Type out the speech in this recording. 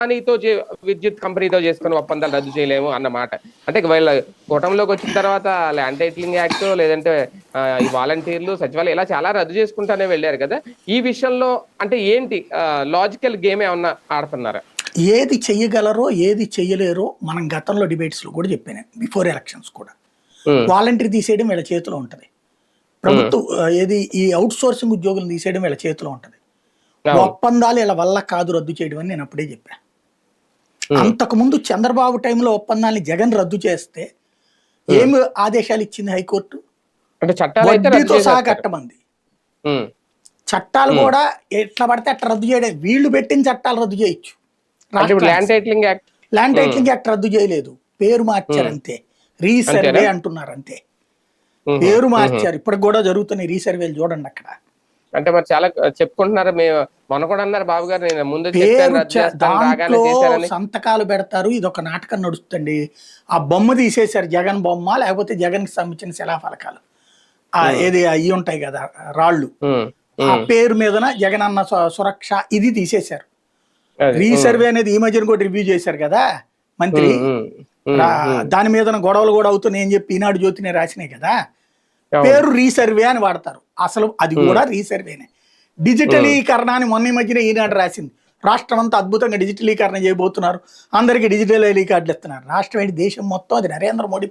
అదానితో విద్యుత్ కంపెనీతో చేసుకుని ఒప్పందాలు రద్దు చేయలేము అన్నమాట. అంటే వీళ్ళ కూటమిలోకి వచ్చిన తర్వాత ల్యాండ్ టైటిలింగ్ యాక్ట్ లేదంటే ఈ వాలంటీర్లు సచివాలయం ఇలా చాలా రద్దు చేసుకుంటానే వెళ్ళారు కదా. ఈ విషయంలో అంటే ఏంటి లాజికల్ గేమ్ ఏమన్నా ఆడుతున్నారా? ఏది చెయ్యగలరో ఏది చెయ్యలేరో మనం గతంలో డిబేట్స్ లో కూడా చెప్పాను, బిఫోర్ ఎలక్షన్స్ కూడా. వాలంటీర్ తీసేయడం వీళ్ళ చేతిలో ఉంటది, ప్రభుత్వం ఏది ఈ అవుట్ సోర్సింగ్ ఉద్యోగులను తీసేయడం వీళ్ళ చేతిలో ఉంటది, ఒప్పందాలు ఇలా వల్ల కాదు రద్దు చేయడం అని నేను అప్పుడే చెప్పాను. అంతకుముందు చంద్రబాబు టైంలో ఒప్పందాన్ని జగన్ రద్దు చేస్తే ఏమి ఆదేశాలు ఇచ్చింది హైకోర్టు? వడ్డీతో సహా కట్టమంది. చట్టాలు కూడా ఎట్లా పడితే అట్లా రద్దు చేయడం, వీళ్ళు పెట్టిన చట్టాలు రద్దు చేయొచ్చు. ల్యాండ్ టైటిలింగ్ యాక్ట్ రద్దు చేయలేదు, పేరు మార్చారు అంతే, రీసర్వే అంటున్నారు అంతే, పేరు మార్చారు. ఇప్పటికి కూడా జరుగుతున్నాయి రీసర్వేలు, చూడండి అక్కడ. అంటే మరి చాలా చెప్పుకుంటున్నారు, మొన్న కూడా అన్నారు బాబు గారు, నేను ముందు దాంట్లో సంతకాలు పెడతారు, ఇది ఒక నాటకం నడుస్తుంది. ఆ బొమ్మ తీసేశారు, జగన్ బొమ్మ, లేకపోతే జగన్ కి సంబంధించిన శిలాఫలకాలు ఏది అవి ఉంటాయి కదా రాళ్ళు, ఆ పేరు మీదన జగన్ అన్న సురక్ష ఇది తీసేశారు. రీసర్వే అనేది ఈ మధ్యన కూడా రివ్యూ చేశారు కదా మంత్రి, దాని మీద గొడవలు కూడా అవుతున్నాయి అని చెప్పి ఈనాడు జ్యోతిని రాసినాయి కదా. పేరు రీసర్వే అని వాడతారు, అసలు అది కూడా రీసర్వేనే. డిజిటలీకరణ అని మొన్న మధ్యన ఈనాడు రాసింది, రాష్ట్రం అంతా అద్భుతంగా డిజిటలీకరణ చేయబోతున్నారు, అందరికి డిజిటల్ ఐడి కార్డులు ఇస్తున్నారు. రాష్ట్రం ఏంటి, దేశం మొత్తం, అది నరేంద్ర మోడీ